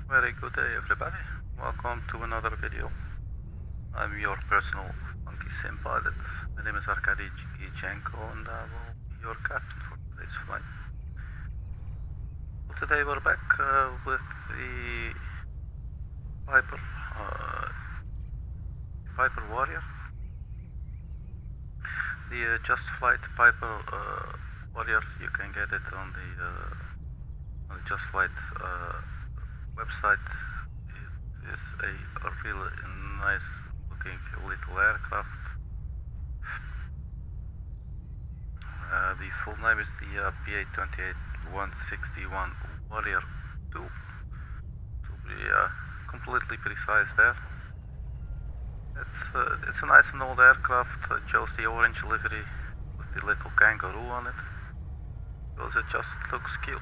Very good day, everybody. Welcome to another video. I'm your personal funky sim pilot. My name is Arkady Gidzenko and I will be your captain for today's flight. So today we're back with the Piper Warrior. The Just Flight Piper Warrior, you can get it on the Just Flight website. It is a really nice looking little aircraft. The full name is the PA-28-161 Warrior 2, to be completely precise there. It's a nice and old aircraft. I chose the orange livery with the little kangaroo on it because it just looks cute.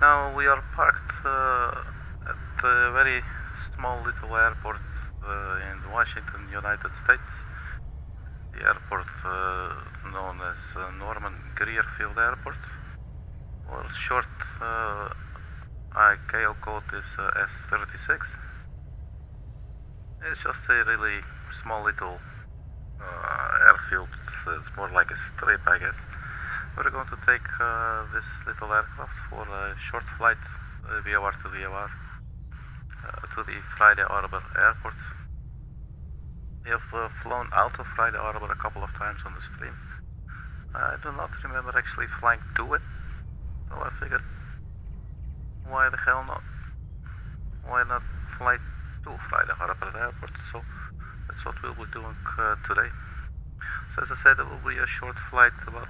Now we are parked at a very small little airport in Washington, United States. The airport known as Norman Grier Field Airport, or short ICAO code is S36. It's just a really small little airfield. It's more like a strip, I guess. We're going to take this little aircraft for a short flight, VOR to VOR, to the Friday Harbor Airport. We have flown out of Friday Harbor a couple of times on the stream. I do not remember actually flying to it, so I figured, why the hell not? Why not fly to Friday Harbor Airport? So that's what we'll be doing today. So as I said, it will be a short flight, about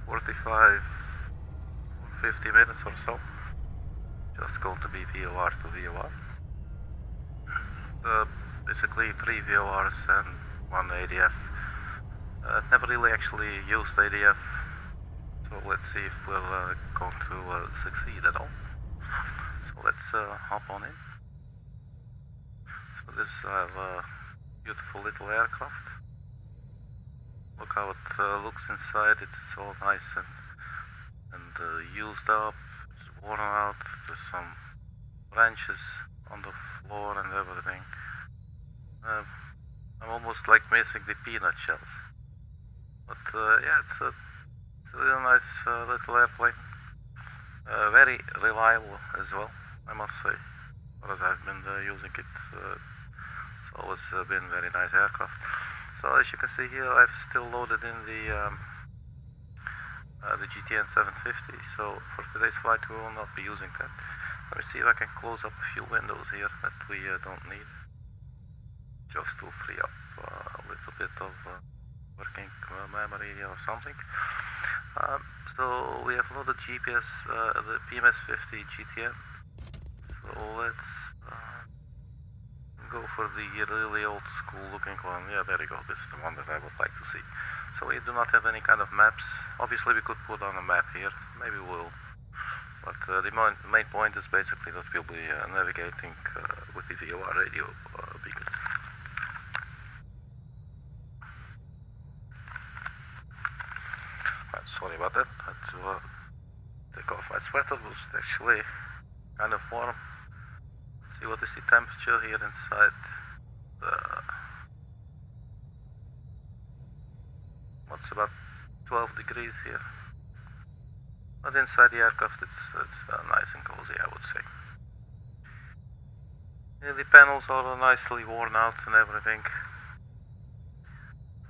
45 or 50 minutes or so. Just going to be VOR to VOR. Basically 3 VORs and 1 ADF. I've never really actually used ADF, so let's see if we're going to succeed at all. So let's hop on in. So this is a beautiful little aircraft. Look how it looks inside. It's all nice and used up. It's worn out. There's some branches on the floor and everything. I'm almost like missing the peanut shells. But yeah, it's a really nice little airplane. Very reliable as well, I must say. As I've been using it, it's always been a very nice aircraft. So as you can see here, I've still loaded in the GTN 750. So for today's flight, we will not be using that. Let me see if I can close up a few windows here that we don't need, just to free up a little bit of working memory or something. So we have loaded GPS, the PMS 50 GTN. So let's go for the really old school looking one. Yeah, there you go. This is the one that I would like to see. So we do not have any kind of maps. Obviously we could put on a map here. Maybe we'll. But the main point is basically that we'll be navigating with the VOR radio beacon. Sorry about that. I had to take off my sweater. It was actually kind of warm. Let's see what is the temperature here inside. What's about 12 degrees here. But inside the aircraft it's nice and cozy, I would say. Yeah, the panels are nicely worn out and everything.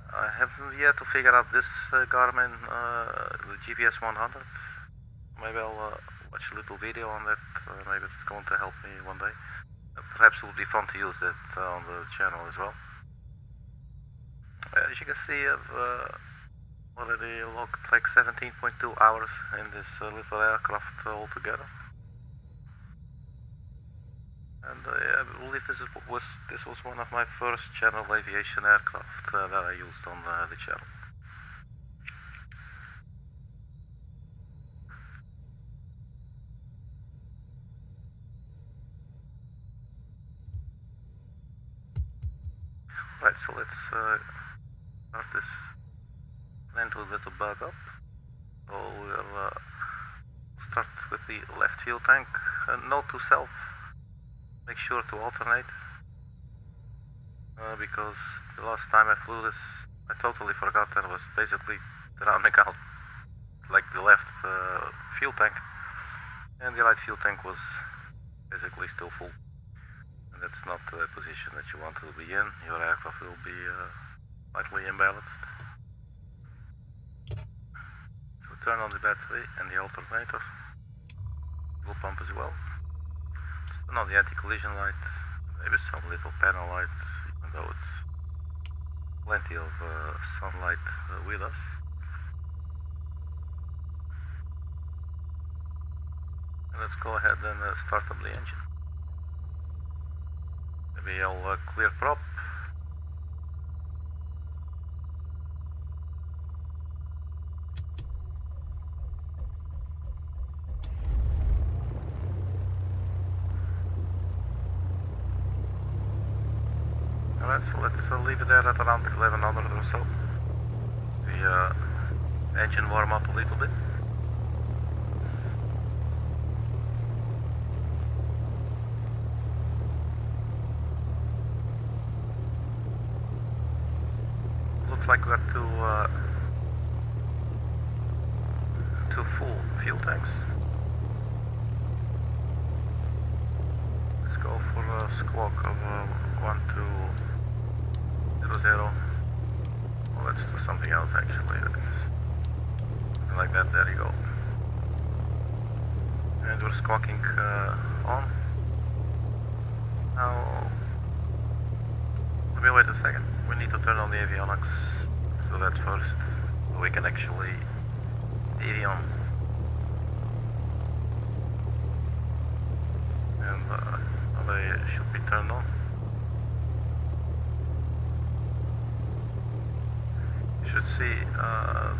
I haven't yet to figure out this Garmin, the GPS 100. Maybe I'll watch a little video on that. Maybe it's going to help me one day. Perhaps it would be fun to use that on the channel as well. As you can see, I've already logged like 17.2 hours in this little aircraft altogether. And yeah, I believe this was one of my first general aviation aircraft that I used on the channel. Right, so let's start this plane to a little bug up. So we'll start with the left fuel tank. note to self, make sure to alternate, because the last time I flew this, I totally forgot that I was basically rounding out like the left fuel tank, and the right fuel tank was basically still full. And that's not the position that you want to be in. Your aircraft will be slightly imbalanced. So turn on the battery and the alternator. Fuel pump as well. Turn on the anti-collision light. Maybe some little panel lights, even though it's plenty of sunlight with us. And let's go ahead and start up the engine. Maybe I'll clear prop. Alright, so let's leave it there at around 1100 or so. The engine warm up a little bit. Looks like we got two full fuel tanks. Let's go for a squawk of 1200. Well, let's do something else actually. Something like that. There you go. And we're squawking on. Now, let me wait a second. We need to turn on the avionics. Do that first, so we can actually avion. And they should be turned on. You should see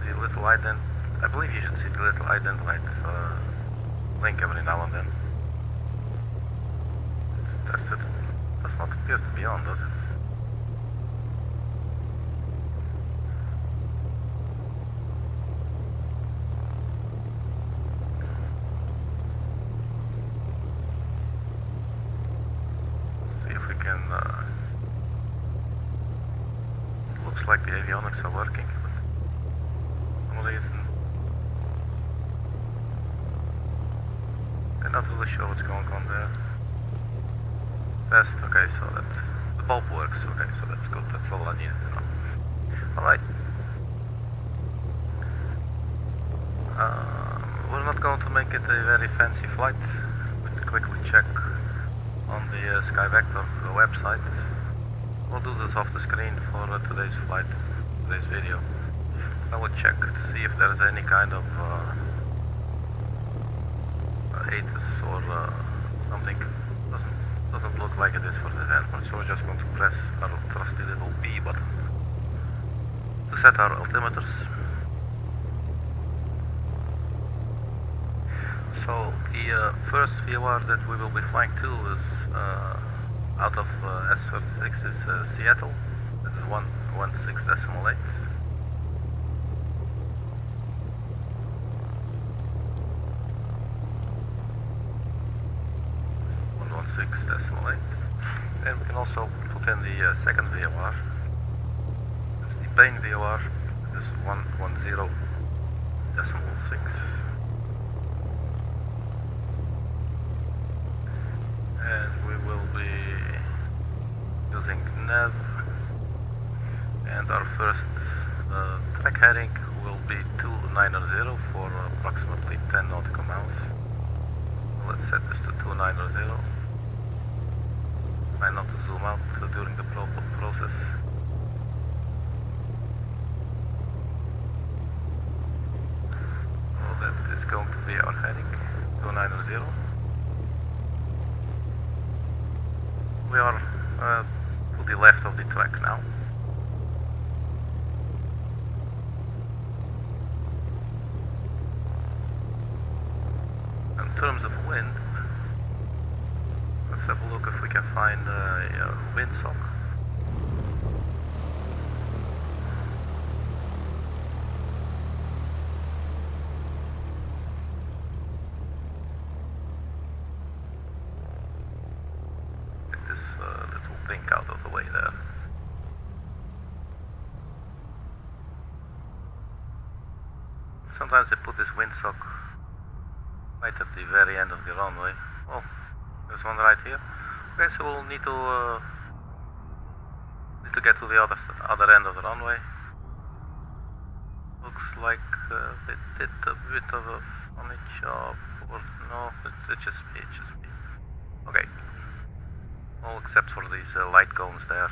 the little ident. I believe you should see the little ident light blink every now and then. Let's test it. Does not appear to be on, does it? Like the avionics are working, but for some reason I'm not really sure what's going on there. Test, okay, so that the bulb works, okay, so that's good, that's all I needed to know. Alright. We're not going to make it a very fancy flight. We can quickly check on the SkyVector website. We'll do this off the screen for today's flight, today's video. I will check to see if there's any kind of ATIS or something. Doesn't look like it is for this airport, so we're just going to press our trusty little B button to set our altimeters. So the first VOR that we will be flying to is out of S36 is Seattle. This is 116.8. And we can also put in the second VOR. It's the plane VOR. This is 110.6. And we will be using nav, and our first track heading will be 290 for approximately 10 nautical miles. Let's set this to 290. Try not to zoom out during the process. So that is going to be our heading, 290. We are to the left of the track now. In terms of wind, let's have a look if we can find a windsock. think out of the way there. Sometimes they put this windsock right at the very end of the runway. Oh, there's one right here. Okay, so we'll need to get to the other end of the runway. Looks like they did a bit of a funny job, or no, it's just me, Okay, all except for these light cones there,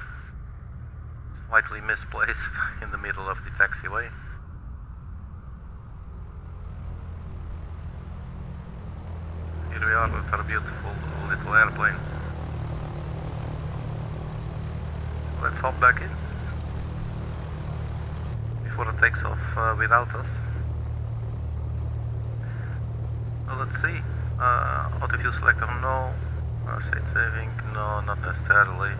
slightly misplaced in the middle of the taxiway. Here we are with our beautiful little airplane. Let's hop back in before it takes off without us. So let's see. Auto view selector, no. State saving, no, not necessarily.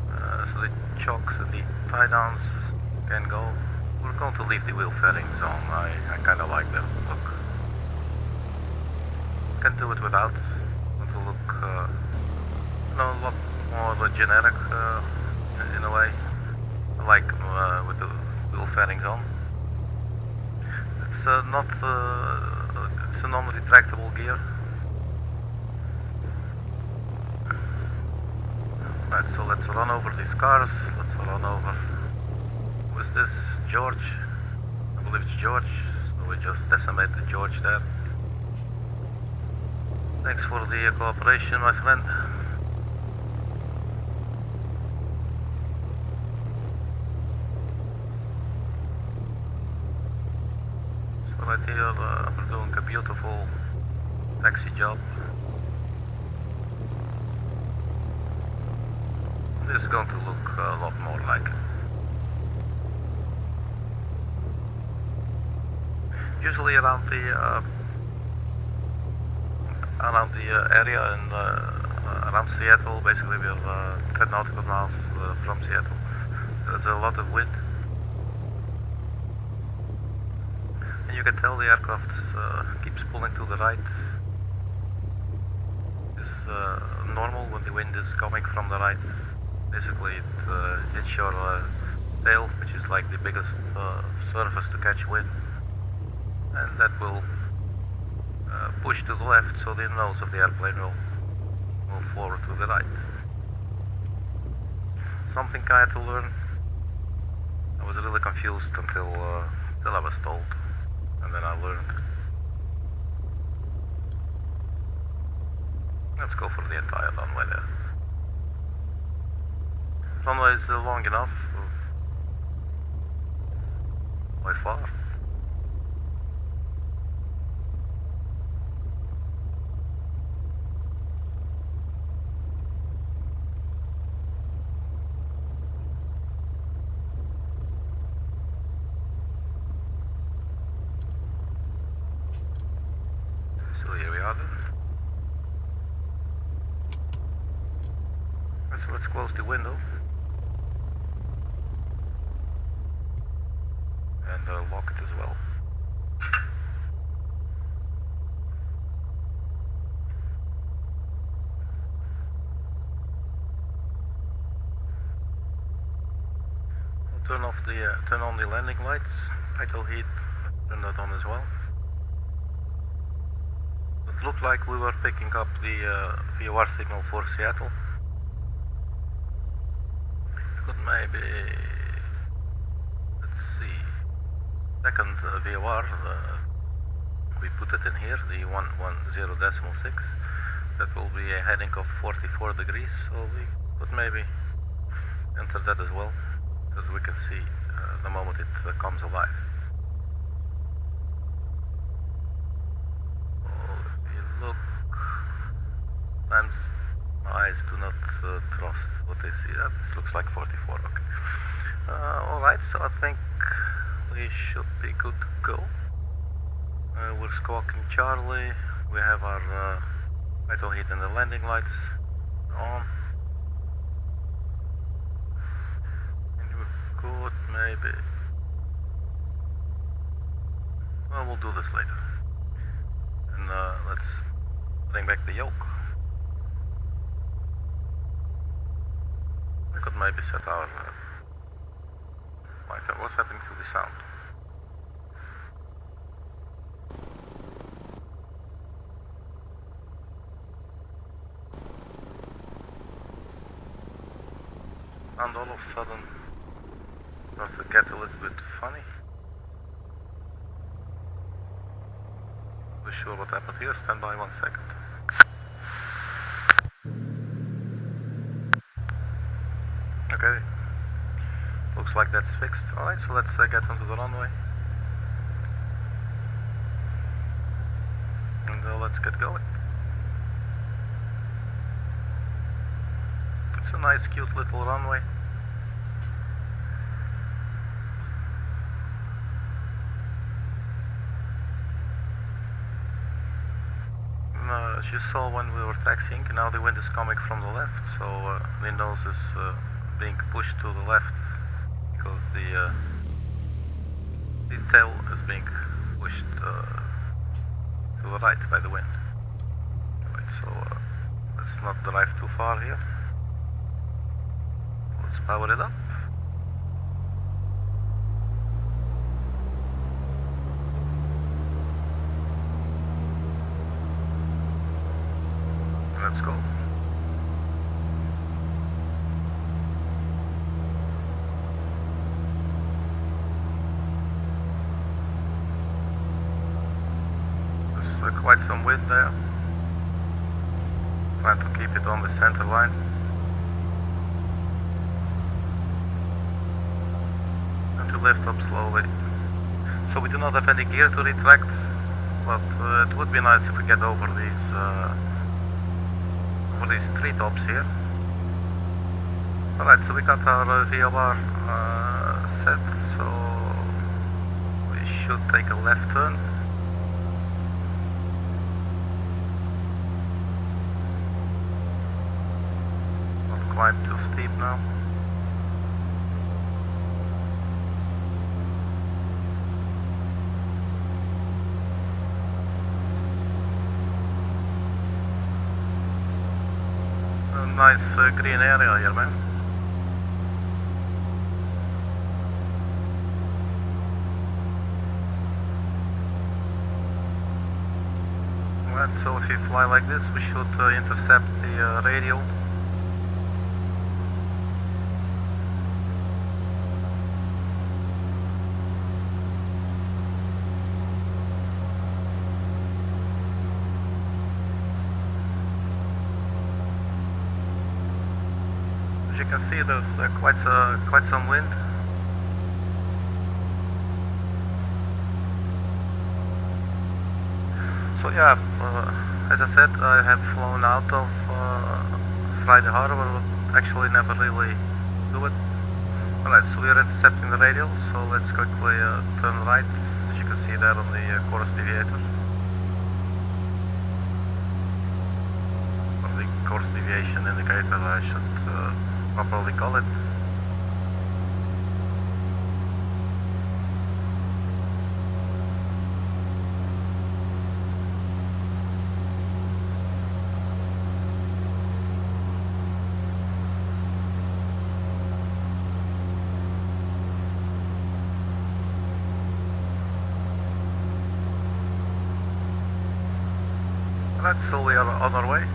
So the chocks and the tie downs can go. We're going to leave the wheel fairings on. I kind of like that look. Can do it without. Want to look a lot more generic in a way. I like with the wheel fairings on. It's not it's a non-retractable gear. Right, so let's run over these cars. Let's run over. Who is this? George? I believe it's George. So we just decimated George there. Thanks for the cooperation, my friend. So right here we're doing a beautiful taxi job. This is going to look a lot more like it. Usually around the area and around Seattle, basically we're 10 nautical miles from Seattle. There's a lot of wind, and you can tell the aircraft keeps pulling to the right. It's normal when the wind is coming from the right. Basically it hits your tail, which is like the biggest surface to catch wind, and that will push to the left, so the nose of the airplane will move forward to the right. Something I had to learn. I was really confused until I was told, and then I learned. Let's go for the entire runway there. Runway is long enough, by far. So here we are then. So let's close the window. And lock it as well. We'll turn on the landing lights. Idle heat, turn that on as well. It looked like we were picking up the VOR signal for Seattle. Could maybe, let's see, second VOR, we put it in here, the 110.6. That will be a heading of 44 degrees, so we could maybe enter that as well, because we can see the moment it comes alive. Oh, if you look, sometimes my eyes do not trust what they see. This looks like 44, okay. Alright, so I think we should be good to go. We're squawking Charlie. We have our idle heat and the landing lights on. And we could maybe... Well, we'll do this later. And let's bring back the yoke. maybe set our... what's happening to the sound? And all of a sudden start to get a little bit funny. Not sure what happened here. Stand by 1 second. Okay, looks like that's fixed. Alright, so let's get onto the runway. And let's get going. It's a nice, cute little runway. As you saw when we were taxiing, now the wind is coming from the left, so Windows is being pushed to the left because the tail is being pushed to the right by the wind. Right, so let's not drive too far here. Let's power it up. Let's go. There's quite some wind there. Trying to keep it on the center line. And to lift up slowly. So we do not have any gear to retract, but it would be nice if we get over these treetops here. Alright, so we got our VOR set, so we should take a left turn. Not quite too steep now. Nice green area here, man. Right, so if we fly like this, we should intercept the radial. As you can see, there's quite some wind. So yeah, as I said, I have flown out of Friday Harbor, but actually never really do it. Alright, so we are intercepting the radial, so let's quickly turn right, as you can see there on the course deviator. Or the course deviation indicator, I should properly call it. Right, so we are on our way.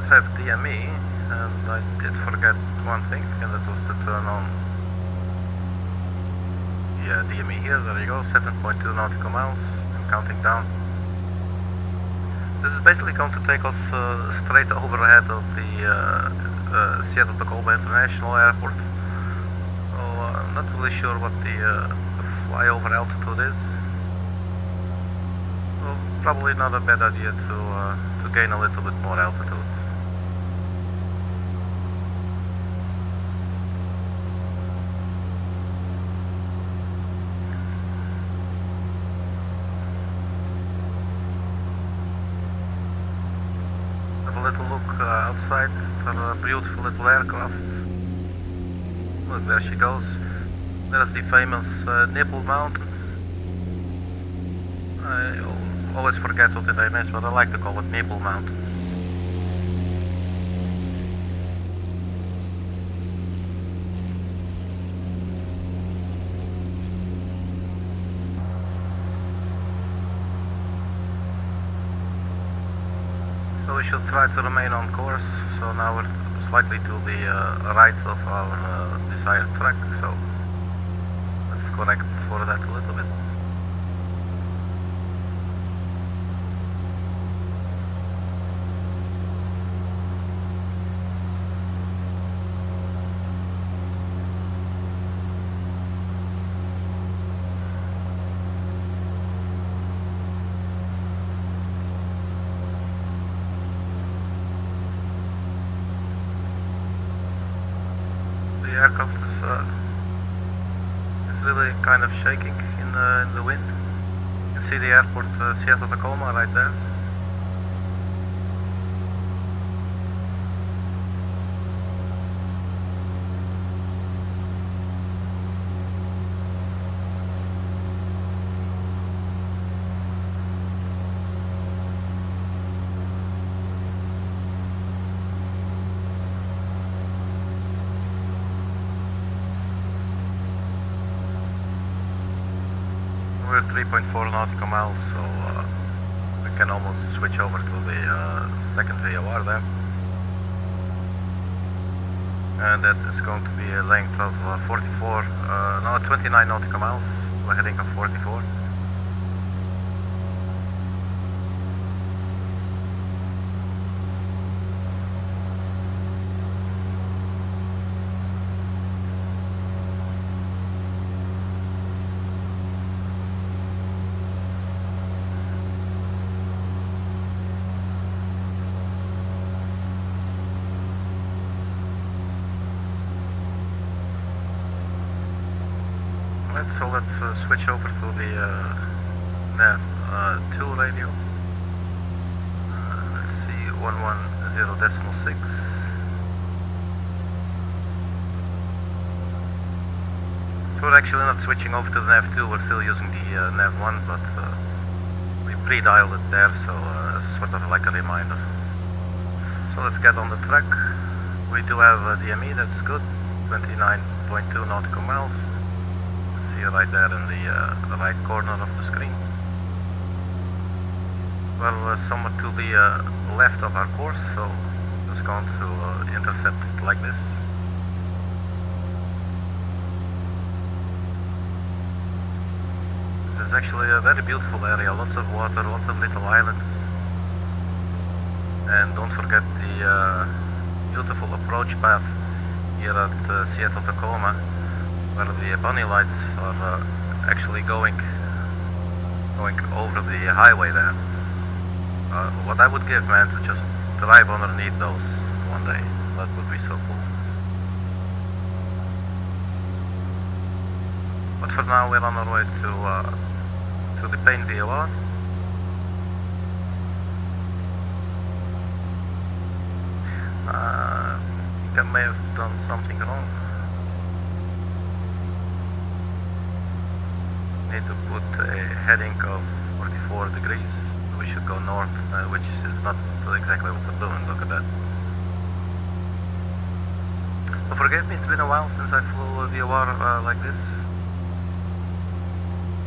Have DME, and I did forget one thing, and that was to turn on DME here. There you go, 7.2 nautical miles, and counting down. This is basically going to take us straight overhead of the Seattle-Tacoma International Airport. So I'm not really sure what the flyover altitude is. So probably not a bad idea to gain a little bit more altitude. Little look outside at a beautiful little aircraft. Look, there she goes. There's the famous Nipple Mountain. I always forget what the name is, but I like to call it Nipple Mountain. So we should try to remain on course. So now we're slightly to the right of our desired track, so let's correct for that a little bit. The aircraft is really kind of shaking in the wind. You can see the airport Seattle Tacoma right there. We're 3.4 nautical miles, so we can almost switch over to the second VOR there. And that is going to be a length of 29 nautical miles. We're heading of 44. So let's switch over to the nav 2 radio. Let's see, 110.6. So we're actually not switching over to the nav 2, we're still using the nav 1, but we pre-dialed it there, so sort of like a reminder. So let's get on the track. We do have DME, that's good, 29.2 nautical miles. Right there in the right corner of the screen. Well, somewhat to the left of our course, so just going to intercept it like this. This is actually a very beautiful area, lots of water, lots of little islands. And don't forget the beautiful approach path here at Seattle Tacoma, where the bunny lights are actually going over the highway there. What I would give, man, to just drive underneath those one day. That would be so cool. But for now we're on our way to the PA VOR. I think I may have done something wrong. Need to put a heading of 44 degrees. We should go north, which is not exactly what we're doing. Look at that. But forgive me, it's been a while since I flew a VOR like this.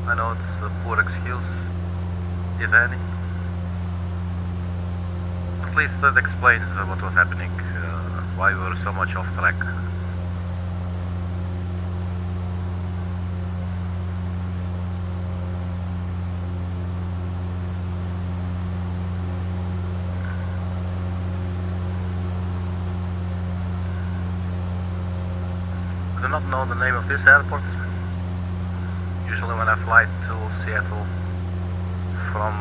I know it's a poor excuse, if any. At least that explains what was happening, why we were so much off track. I do not know the name of this airport. Usually when I fly to Seattle from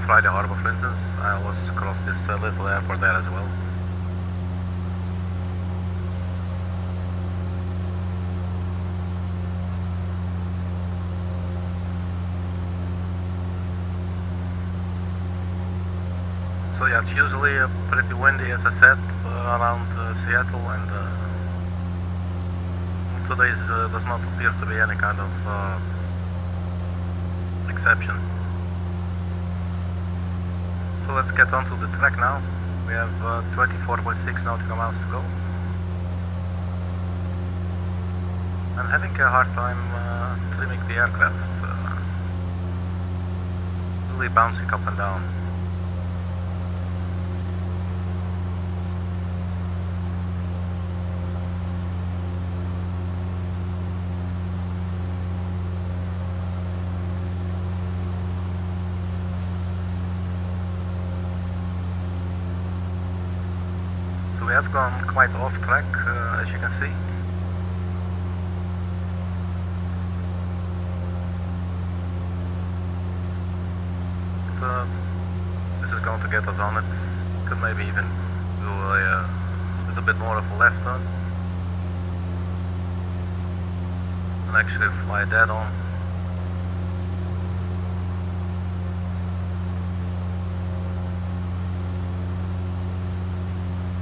Friday Harbor, for instance, I always cross this little airport there as well. So yeah, it's usually pretty windy, as I said, around Seattle, and today does not appear to be any kind of exception. So let's get onto the track now. We have 24.6 nautical miles to go. I'm having a hard time trimming the aircraft. Really bouncing up and down. I've gone quite off track, as you can see. But, this is going to get us on it. Could maybe even do a little bit more of a left turn. And actually fly dead on.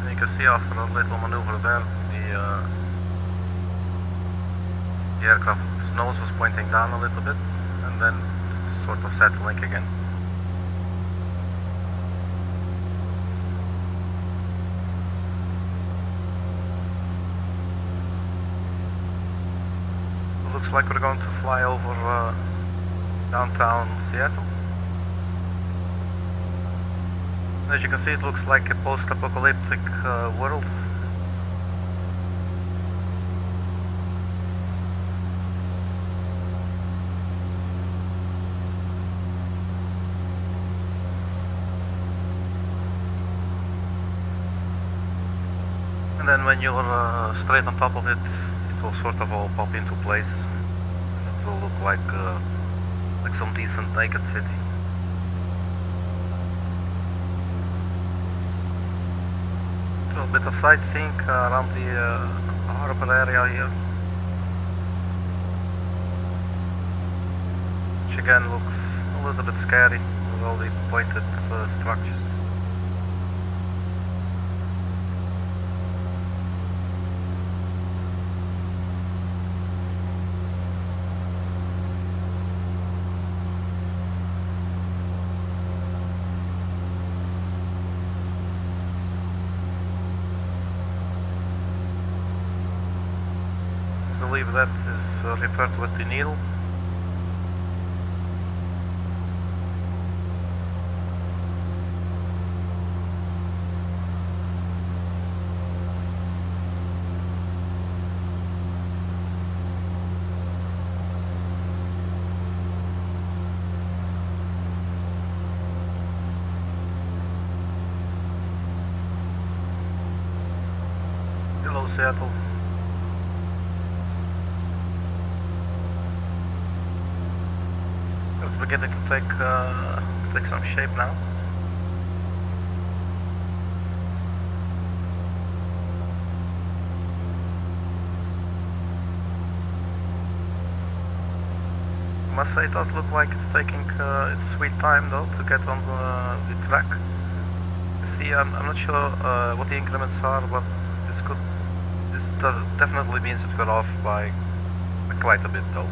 And you can see after a little maneuver there, the aircraft's nose was pointing down a little bit and then sort of settling again. Looks like we're going to fly over downtown Seattle. As you can see, it looks like a post-apocalyptic world. And then when you're straight on top of it, it will sort of all pop into place. And it will look like some decent naked city. A bit of sightseeing around the harbor area here, which again looks a little bit scary with all the pointed structures. I believe that is referred to as the needle. Hello, Seattle. It's beginning to take some shape now. I must say it does look like it's taking its sweet time though to get on the track. You see, I'm not sure what the increments are, but this definitely means it got off by quite a bit though.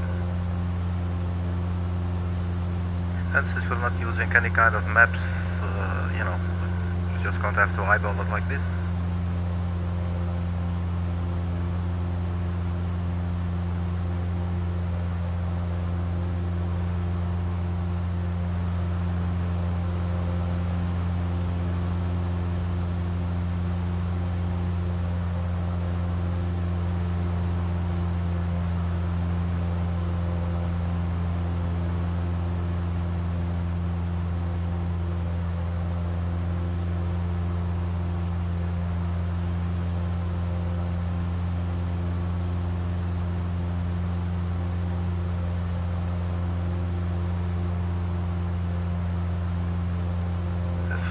And since we're not using any kind of maps, you know, we're just going to have to eyeball it like this.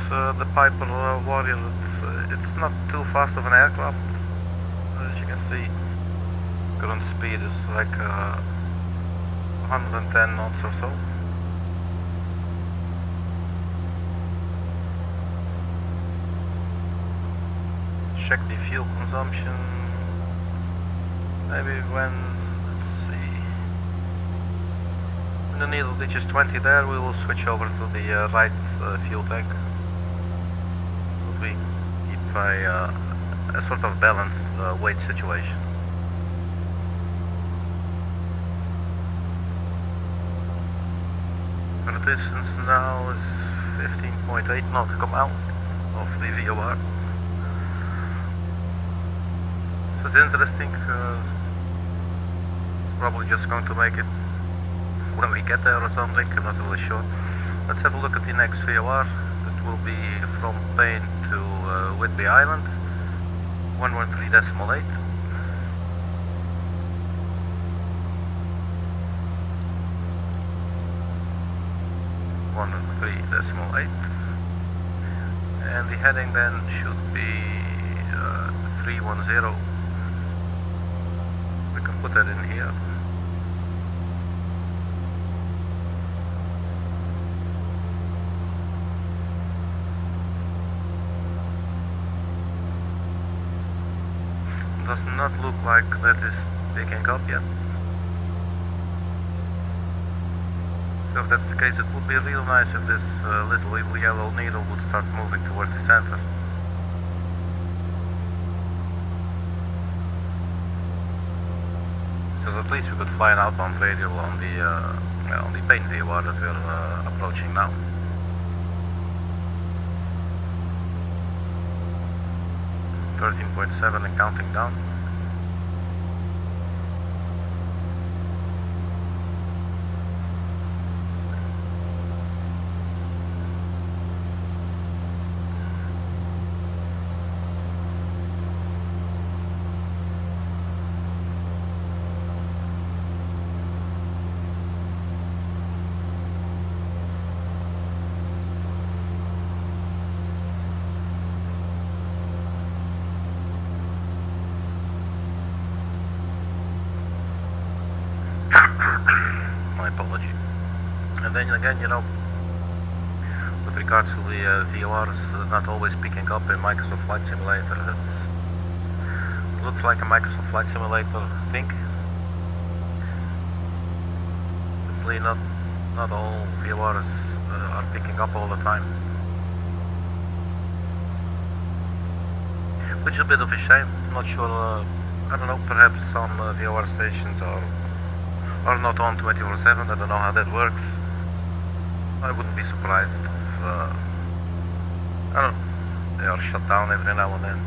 The Piper Warrior, it's not too fast of an aircraft. As you can see, current speed is like 110 knots or so. Check the fuel consumption. Maybe when, let's see, when the needle reaches 20 there, we will switch over to the right fuel tank. We keep a sort of balanced weight situation. And the distance now is 15.8 nautical miles of the VOR. So it's interesting, probably just going to make it when we get there or something, I'm not really sure. Let's have a look at the next VOR. It will be from Payne to Whidbey Island. 113.8. 113.8. And the heading then should be 310. We can put that in here. Does not look like that is picking up yet. So if that's the case, it would be real nice if this little yellow needle would start moving towards the center. So at least we could fly an outbound radio on the paint VOR that we're approaching now. .7 and counting down. And then again, you know, with regards to the VORs not always picking up in Microsoft Flight Simulator, it looks like a Microsoft Flight Simulator thing. Simply not all VORs are picking up all the time. Which is a bit of a shame. I'm not sure, I don't know, perhaps some VOR stations are not on 24/7. I don't know how that works. I wouldn't be surprised if, I don't know, they are shut down every now and then.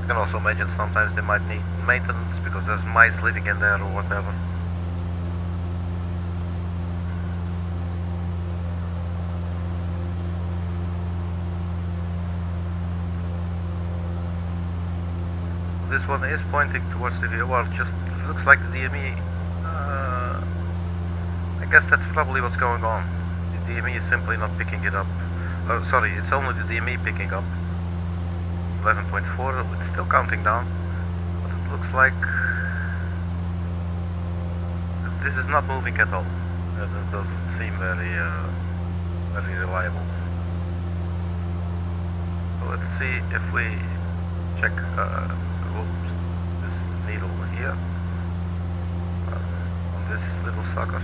You can also imagine sometimes they might need maintenance because there's mice living in there or whatever. This one is pointing towards the VOR, just looks like the DME. I guess that's probably what's going on. The DME is simply not picking it up. Sorry, it's only the DME picking up. 11.4, it's still counting down. But it looks like this is not moving at all. It doesn't seem very reliable. So let's see if we check this needle here on this little sucker.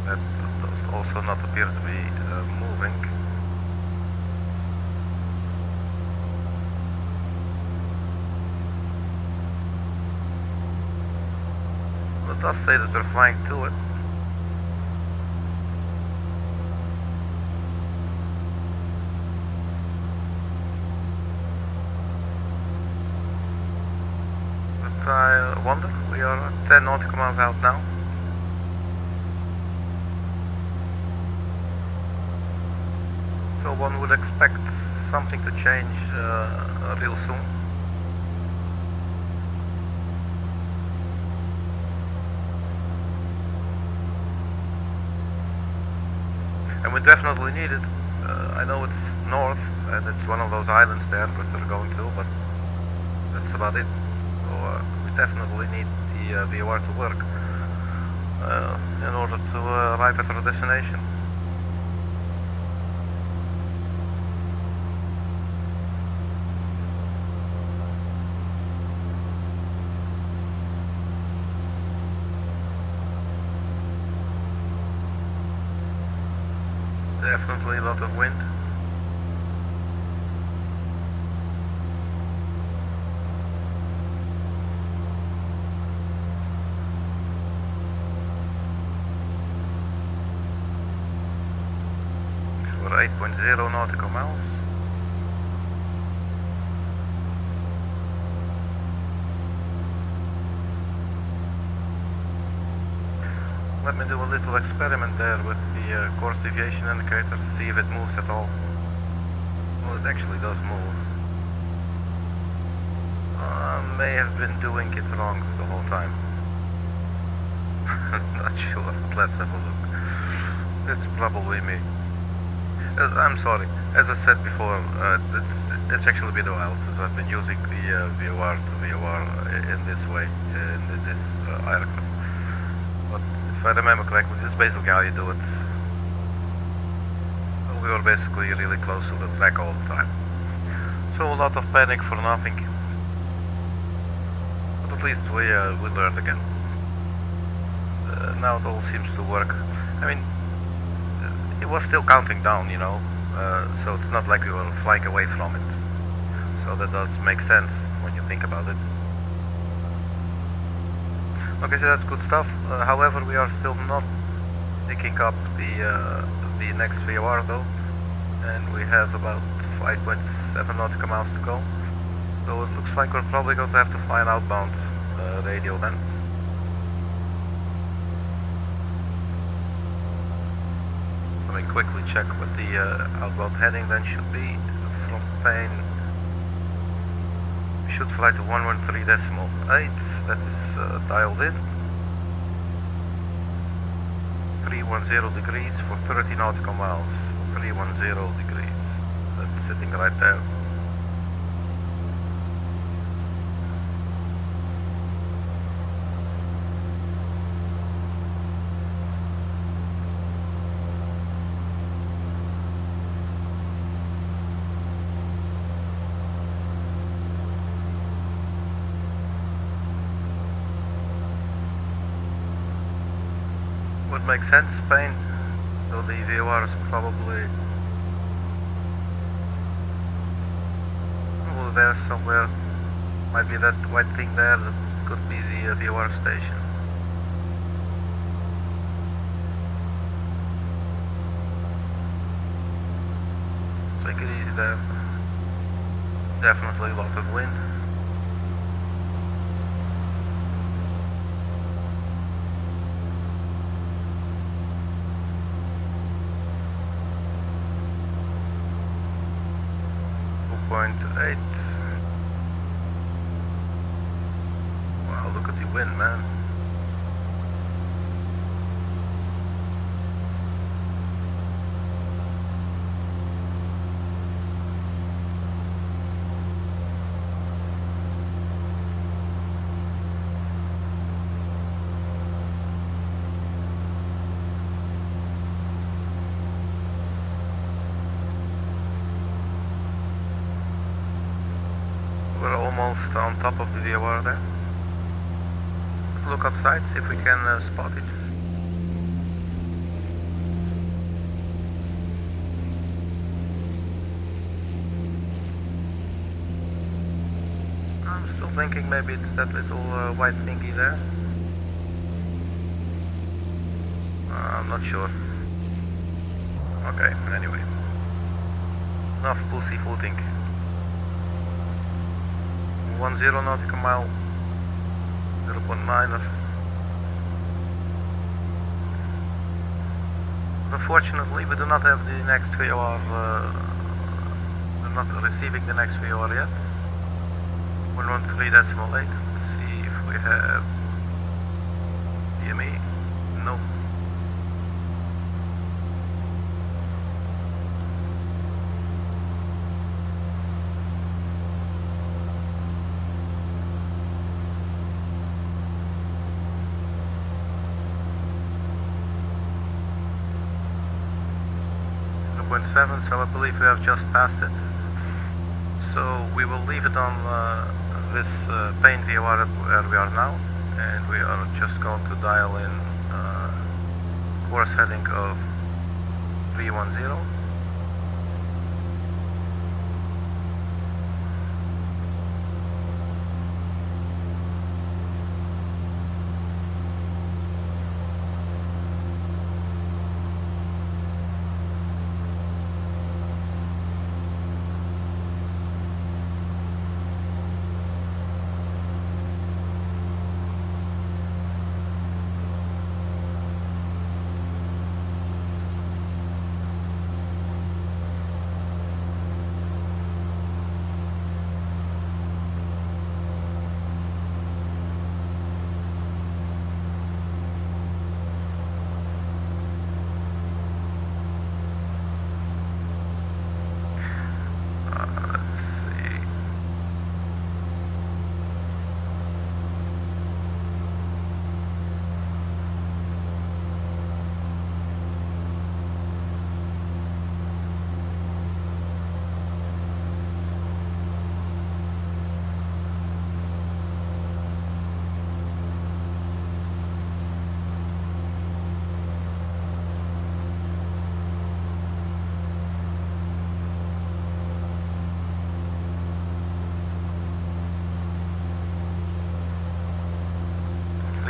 That does also not appear to be moving. It does say that we're flying to it. But I wonder, we are 10 nautical miles out now. So one would expect something to change real soon. And we definitely need it. I know it's north and it's one of those islands there that we're going to, but that's about it. So we definitely need the VOR to work in order to arrive at our destination. Definitely a lot of wind. We're 8.0 nautical miles. let me do a little experiment there with the course deviation indicator, see if it moves at all. Well, it actually does move. May have been doing it wrong the whole time. Not sure, but let's have a look. It's probably me. I'm sorry, as I said before, it's actually been a while since I've been using the VOR to VOR in this way, in this aircraft. But if I remember correctly, this is basically how you do it. We were basically really close to the track all the time. So a lot of panic for nothing. But at least we learned again. Now it all seems to work. I mean, it was still counting down, you know, so it's not like we were flying away from it. So that does make sense when you think about it. Okay, so that's good stuff. However, we are still not picking up the next VOR though, and we have about 5.7 nautical miles to go. So it looks like we're probably going to have to fly an outbound radio then. Let me quickly check what the outbound heading then should be. From Spain, we should fly to 113.8, that is dialed in. 310 degrees for 30 nautical miles. 310 degrees, that's sitting right there. Would make sense, Spain, so the VOR is probably over there somewhere. Might be that white thing there, that could be the VOR station. Take it easy there. Definitely lots of wind. .8. Wow, look at the wind, man. We're almost on top of the VOR there. Let's look outside, see if we can spot it. I'm still thinking maybe it's that little white thingy there. I'm not sure. Okay, anyway. Enough pussyfooting. 10 nautical mile, 0.9er. Unfortunately, we do not have the next VOR, we're not receiving the next VOR yet. 113.8, let's see if we have PME, no. So I believe we have just passed it. So we will leave it on this PA VOR where we are now, and we are just going to dial in course heading of 310.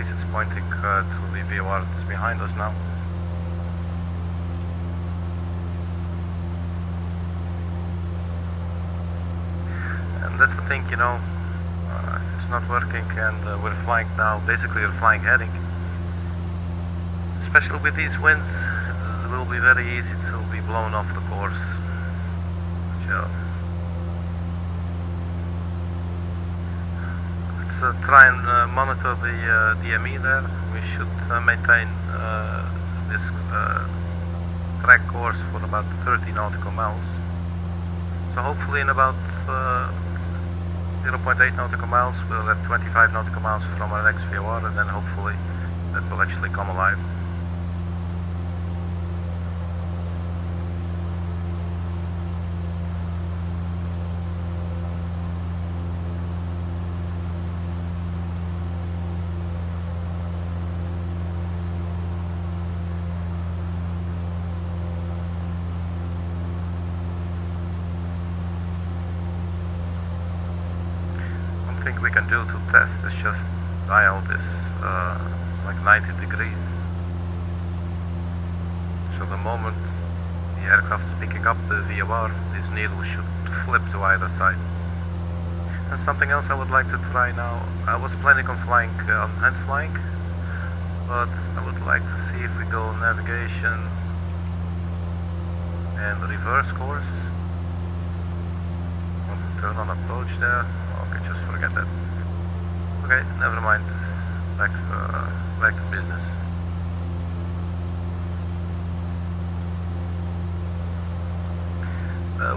least it's pointing to the VOR that's behind us now. And that's the thing, you know, it's not working and we're flying now, basically we're flying heading. Especially with these winds, it will be very easy to be blown off the course. So, let's try and monitor the DME there. We should maintain this track course for about 30 nautical miles. So hopefully in about 0.8 nautical miles we'll get 25 nautical miles from our next VOR, and then hopefully that will actually come alive. Thing we can do to test is just dial this like 90 degrees. So the moment the aircraft is picking up the VOR, this needle should flip to either side. And something else I would like to try now, I was planning on flying on hand flying, but I would like to see if we go navigation and reverse course. Turn on approach there. Okay, just forget that. Okay, never mind. Back to business.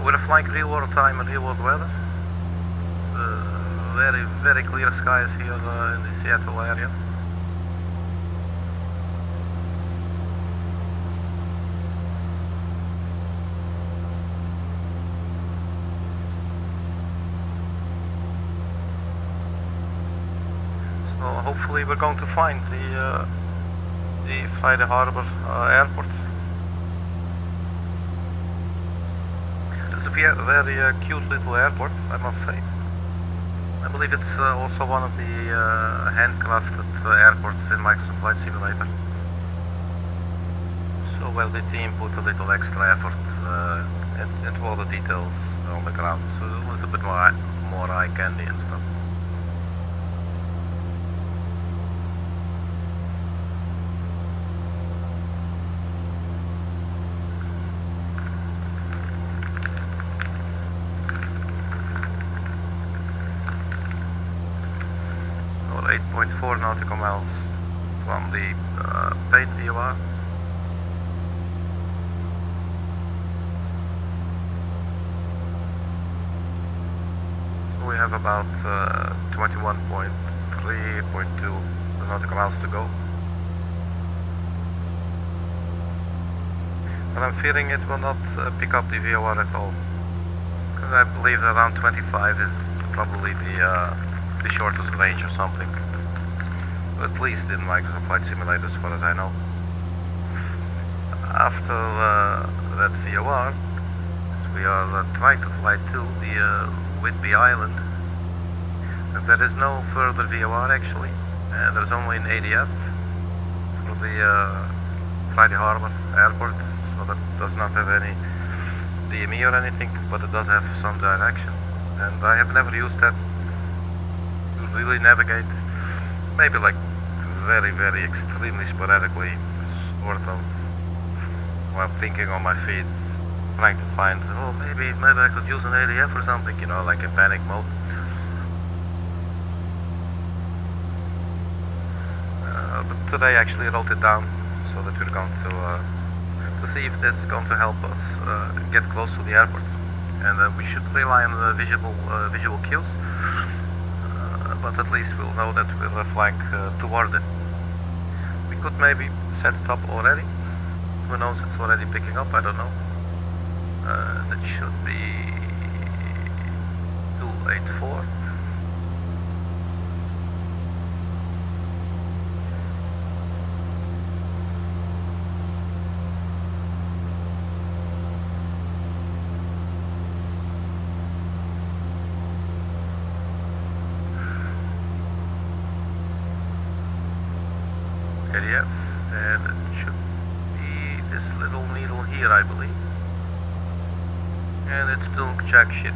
We're flying real world time and real world weather. Very clear skies here in the Seattle area. Hopefully we're going to find the Friday Harbor airport. It's a very cute little airport, I must say. I believe it's also one of the handcrafted airports in Microsoft Flight Simulator. So well, the team put a little extra effort into all the details on the ground, so a little bit more eye candy and stuff. Or 8.4 nautical miles from the PA VOR. We have about 21.3.2 nautical miles to go. But I'm fearing it will not pick up the VOR at all, because I believe that around 25 is probably the shortest range or something. At least in Microsoft Flight Simulator, as far as I know. After that VOR, we are trying to fly to the Whidbey Island. And there is no further VOR actually. There's only an ADF for the Friday Harbor Airport, so that does not have any DME or anything, but it does have some direction. And I have never used that to really navigate, maybe like very extremely sporadically, sort of while thinking on my feet, trying to find, oh maybe I could use an ADF or something, you know, like in panic mode. But today I actually wrote it down so that we're going to see if this is going to help us get close to the airport. And we should rely on the visual cues, but at least we'll know that we're flying toward it. We could maybe set it up already. Who knows, it's already picking up, I don't know. That should be 284. ADF, and it should be this little needle here, I believe. And it's still jack shit.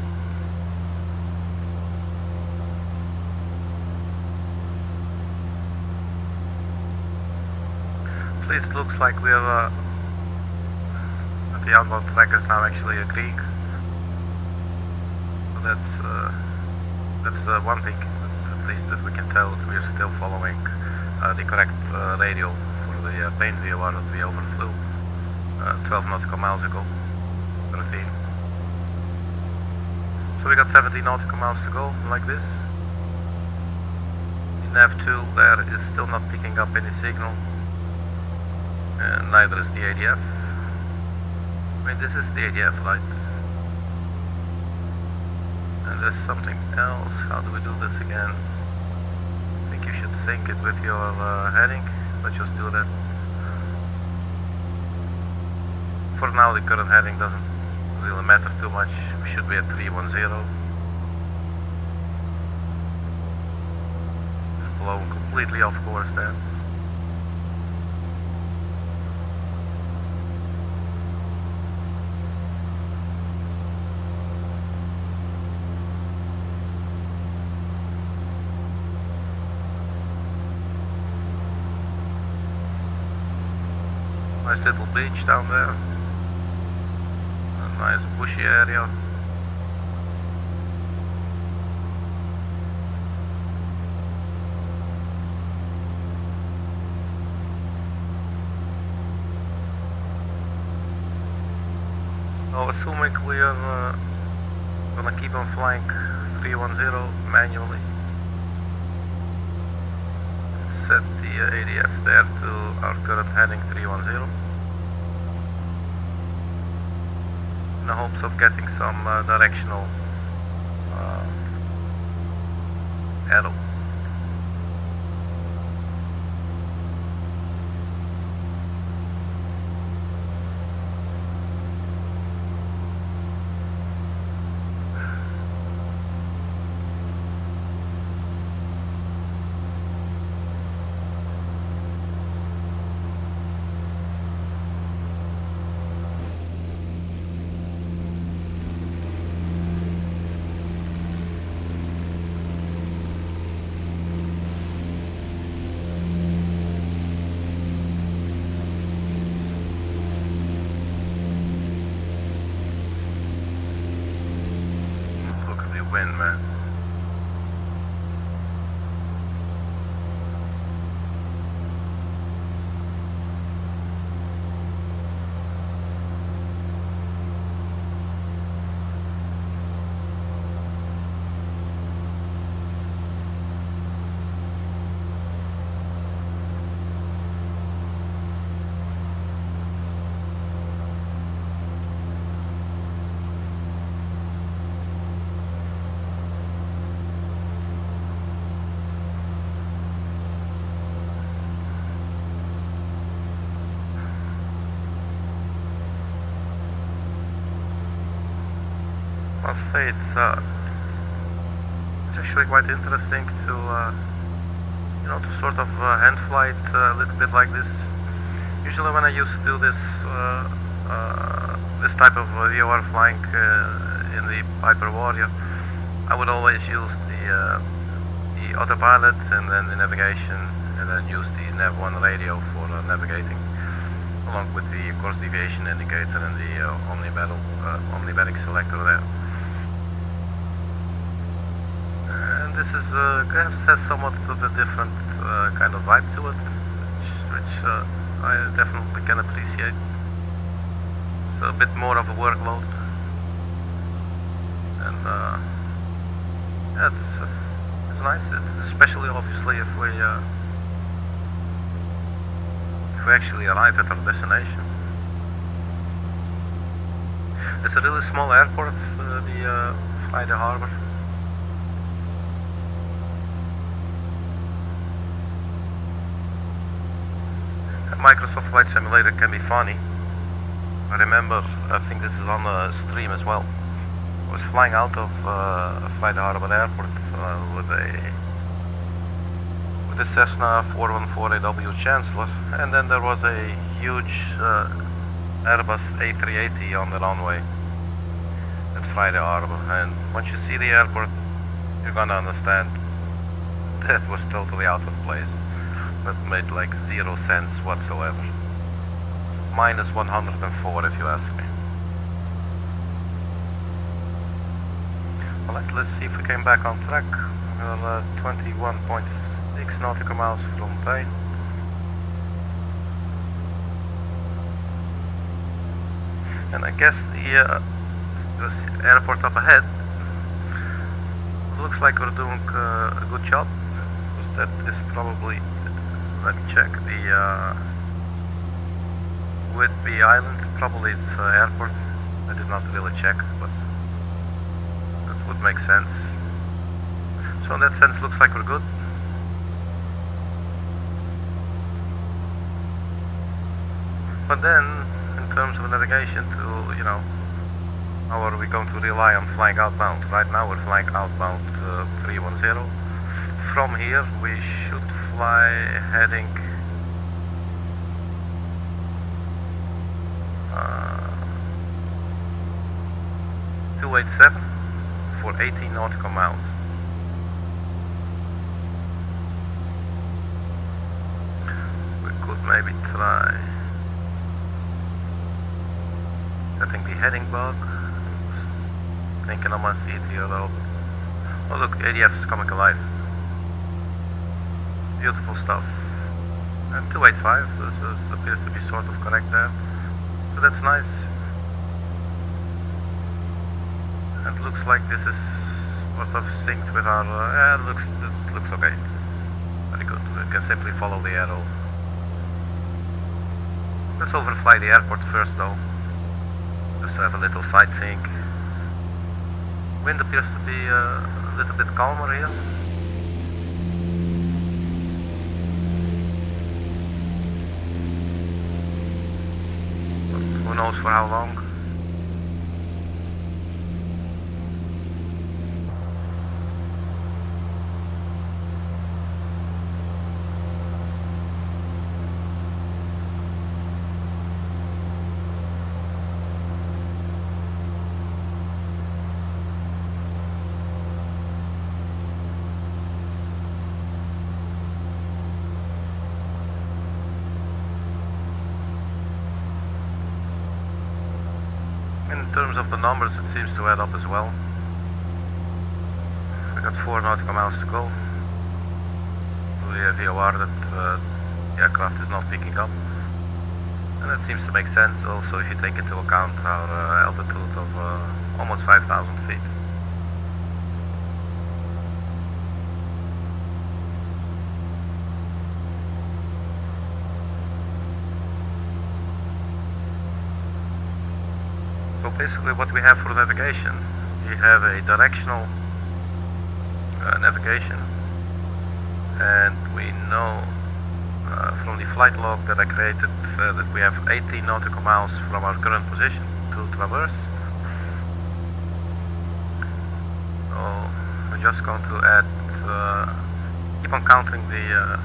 At least looks like we're the outbound track is now actually a Grieg. So that's one thing, at least that we can tell that we're still following the correct radio for the paint VOR that we overflew 12 nautical miles ago, 13. So we got 17 nautical miles to go, like this. The nav2 there is still not picking up any signal, and neither is the ADF. I mean, this is the ADF, right? And there's something else. How do we do this again? I think you should sync it with your heading. Let's just do that. For now, the current heading doesn't really matter too much. We should be at 310. Just blown completely off course there. Nice little beach down there. A nice bushy area. So assuming we are gonna keep on flying 310 manually. Set the ADF there to our current heading 310 in the hopes of getting some directional arrow. Wind, man. I'll say it's actually quite interesting to you know, to sort of hand fly it a little bit like this. Usually when I used to do this this type of VOR flying in the Piper Warrior, I would always use the autopilot and then the navigation, and then use the Nav1 radio for navigating, along with the course deviation indicator and the omnibetic selector there. This is has somewhat of a different kind of vibe to it, which I definitely can appreciate. It's a bit more of a workload, and yeah, it's nice. Especially obviously if we actually arrive at our destination. It's a really small airport, the Friday Harbor. Microsoft Flight Simulator can be funny. I remember, I think this is on the stream as well. I was flying out of Friday Harbor Airport with the Cessna 414AW Chancellor, and then there was a huge Airbus A380 on the runway at Friday Harbor. And once you see the airport, you're gonna understand that was totally out of place. That made like 0 sense whatsoever. Minus 104 if you ask me. Well, let's see if we came back on track. We're 21.6 nautical miles from Spain. And I guess the airport up ahead looks like we're doing a good job. That is probably, let me check, the Whidbey Island, probably it's airport. I did not really check, but that would make sense. So in that sense, looks like we're good. But then, in terms of navigation to, you know, how are we going to rely on flying outbound? Right now we're flying outbound 310. From here we should fly heading 287 for 18 nautical miles. We could maybe try setting the heading bug. Thinking on my feet here though. Oh look, ADF is coming alive. Beautiful stuff. And 285, this appears to be sort of correct there. So that's nice. And it looks like this is sort of synced with our, this looks okay. Very good, we can simply follow the arrow. Let's overfly the airport first though. Just to have a little sightseeing. Wind appears to be a little bit calmer here. But who knows for how long. In terms of the numbers, it seems to add up as well. We got 4 nautical miles to go. We have VOR that the aircraft is not picking up. And that seems to make sense also if you take into account our altitude of almost 5,000 feet. So basically what we have for navigation, we have a directional navigation, and we know from the flight log that I created that we have 18 nautical miles from our current position to traverse. So we're just going to add, keep on counting the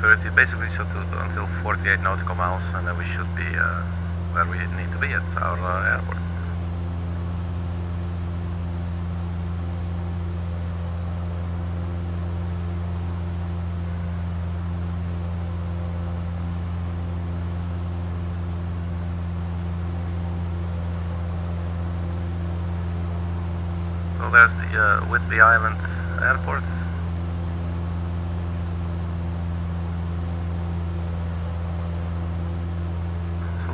30, basically should do until 48 nautical miles, and then we should be where we need to be at our airport. So there's the Whidbey Island airport.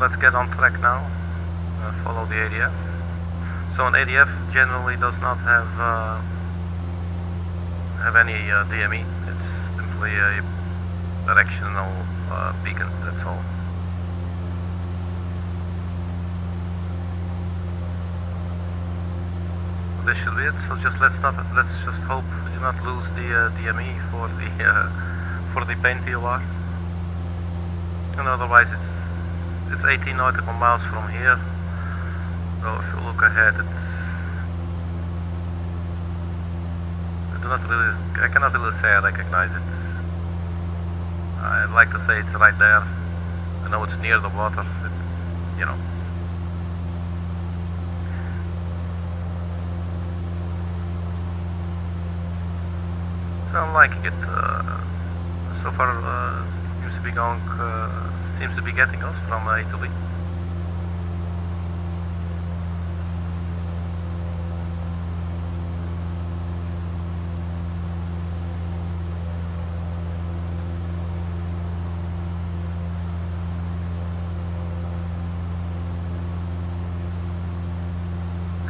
Let's get on track now, follow the ADF. So an ADF generally does not have any DME, it's simply a directional beacon, that's all. So this should be it, so let's just hope we do not lose the DME for the paint VOR. And otherwise it's 18 nautical miles from here, so if you look ahead, it's I cannot really say I recognize it. I'd like to say it's right there. I know it's near the water, you know. So I'm liking it. So far, seems to be going, seems to be getting us from A to B.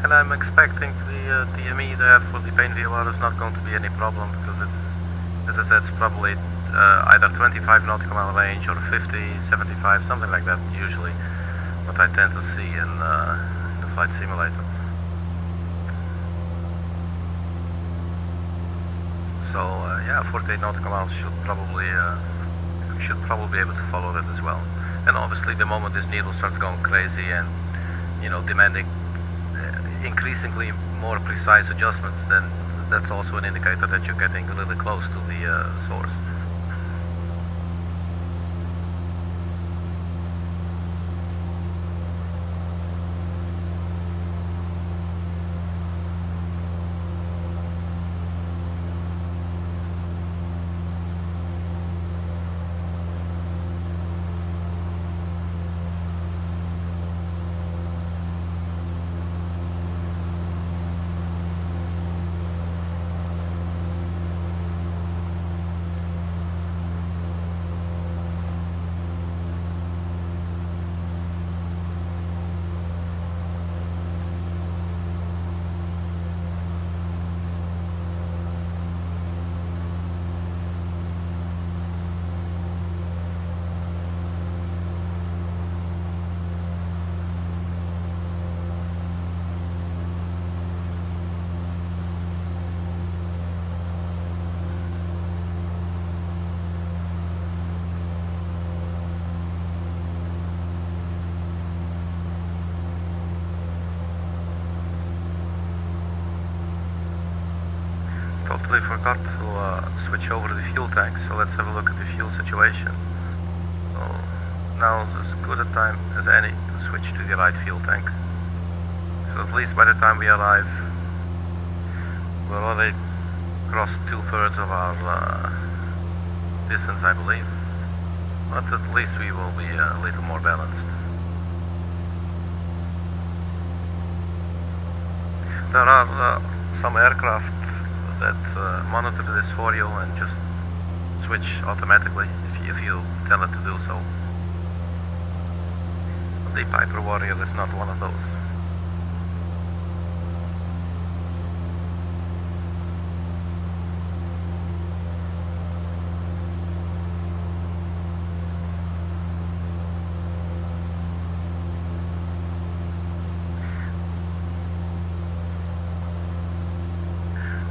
And I'm expecting the TME there for the PA NUW is not going to be any problem, because it's, as I said, it's probably either 25 nautical mile range or 50, 75, something like that usually, what I tend to see in the flight simulator. So yeah, 48 nautical miles should probably be able to follow that as well. And obviously the moment this needle starts going crazy and, you know, demanding increasingly more precise adjustments, then that's also an indicator that you're getting really close to the source. Totally forgot to switch over to the fuel tank, so let's have a look at the fuel situation. So now is as good a time as any to switch to the right fuel tank. So at least by the time we arrive, we'll already crossed 2/3 of our distance, I believe. But at least we will be a little more balanced. There are some aircraft that monitor this for you and just switch automatically if you tell it to do so. The Piper Warrior is not one of those.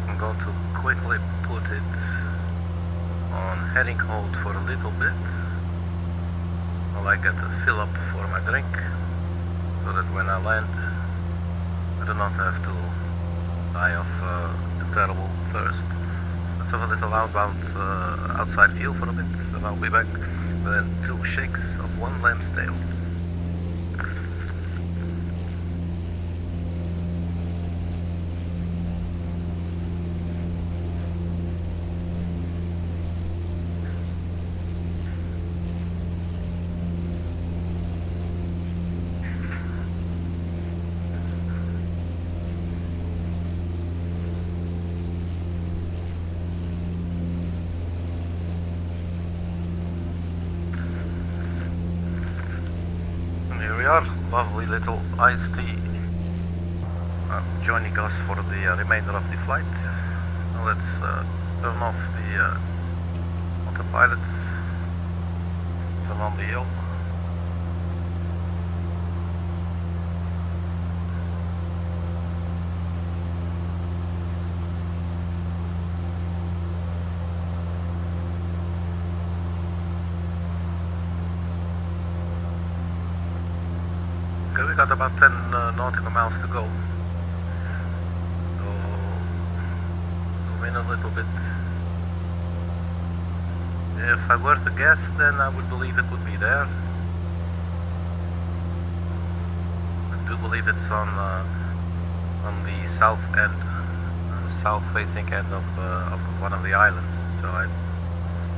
I'm going to quickly put it on heading hold for a little bit while I get a fill up for my drink, so that when I land I do not have to die of a terrible thirst. Let's have a little outbound outside view for a bit, and I'll be back within 2 shakes of 1 lamb's tail. Lovely little iced tea joining us for the remainder of the flight. Now let's turn off the autopilot, turn on the hill. We got about 10 nautical miles to go. So zoom in a little bit. If I were to guess, then I would believe it would be there. I do believe it's on the south end, south-facing end of one of the islands. So I'm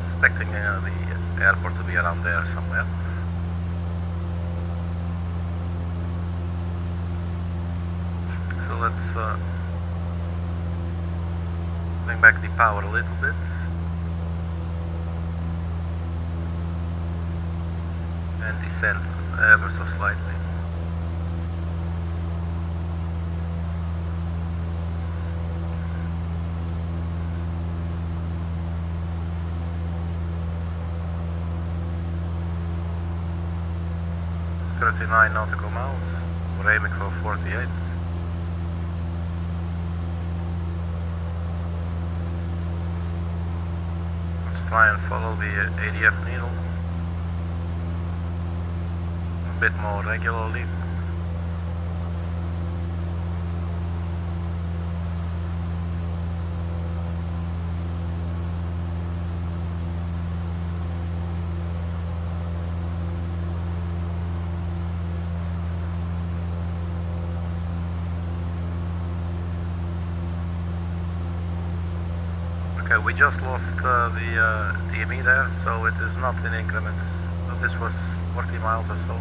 expecting the airport to be around there somewhere. So let's bring back the power a little bit. And descend ever so slightly. .39 nautical miles. We're aiming for 48. Let's try and follow the ADF needle a bit more regularly. Okay, we just lost the DME there, so it is not in increments. So this was 40 miles or so.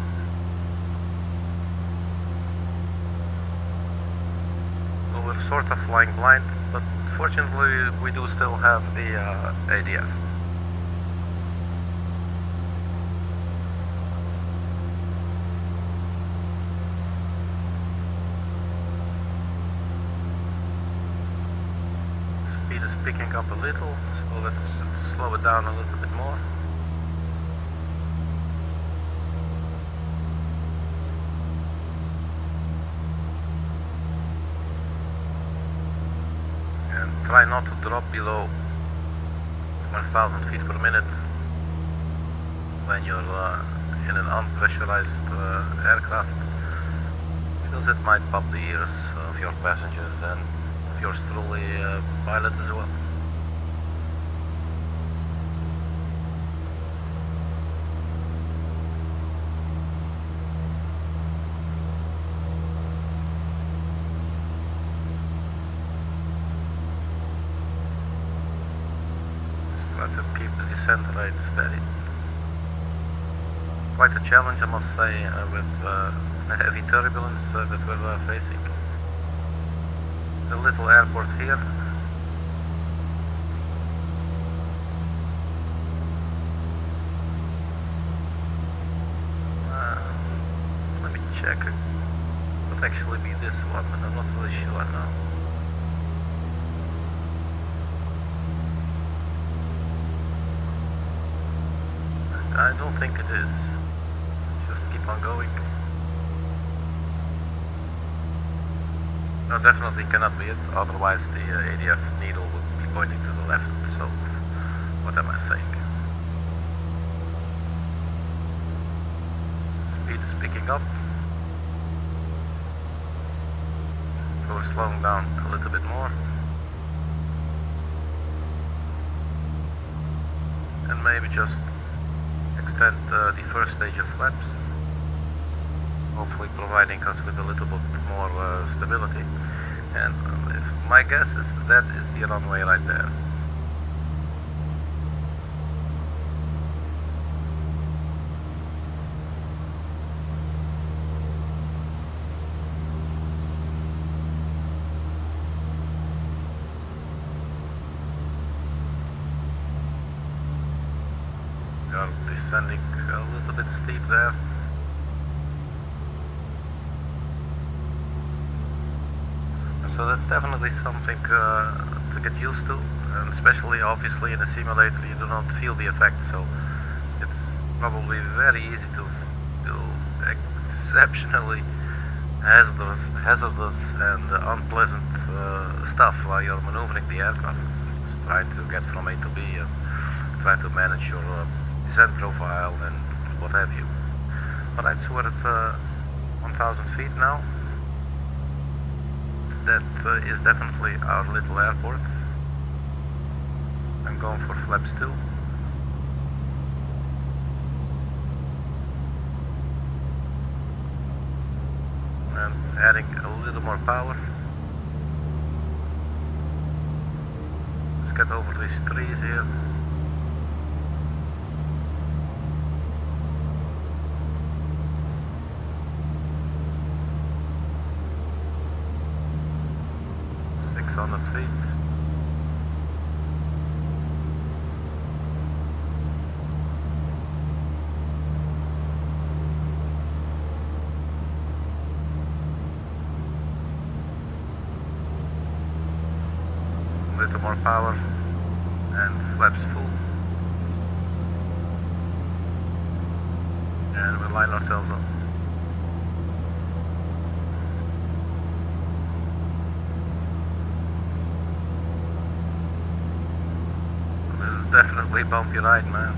So we're sort of flying blind, but fortunately we do still have the ADF. Speed is picking up a little, so let's slow it down a little bit more. And try not to drop below 1,000 feet per minute when you're in an unpressurized aircraft, because it might pop the ears of your passengers and yours truly pilot as well. Just try to keep the descent rate steady. Quite a challenge, I must say, with the heavy turbulence that we're facing. The little airport here. Let me check. It could actually be this one, but I'm not really sure now. I don't think it is. Just keep on going. No, definitely cannot be it, otherwise the ADF needle would be pointing to the left, so what am I saying? Speed is picking up. So we're slowing down a little bit more. And maybe just extend the first stage of flaps, hopefully providing us with a little bit more stability. And my guess is that is the runway right there. We are descending a little bit steep there. So that's definitely something to get used to, and especially obviously in a simulator you do not feel the effect, so it's probably very easy to do exceptionally hazardous and unpleasant stuff while you're maneuvering the aircraft, just trying to get from A to B and try to manage your descent profile and what have you. Alright, so we're at 1,000 feet now. That is definitely our little airport. I'm going for flaps 2. And adding a little more power. Let's get over these trees here. Feet. A little more power and flaps full. And we'll line ourselves up. Definitely bumpy ride, man.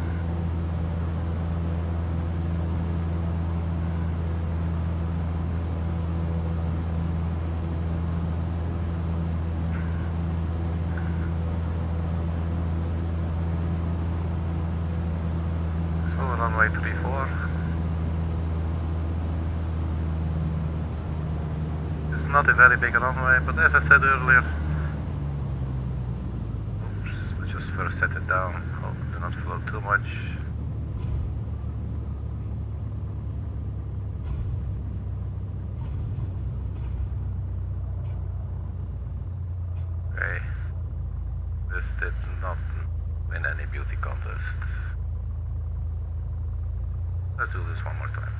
So runway 34. It's not a very big runway, but as I said earlier, first set it down. Oh, do not float too much. Okay. This did not win any beauty contest. Let's do this one more time.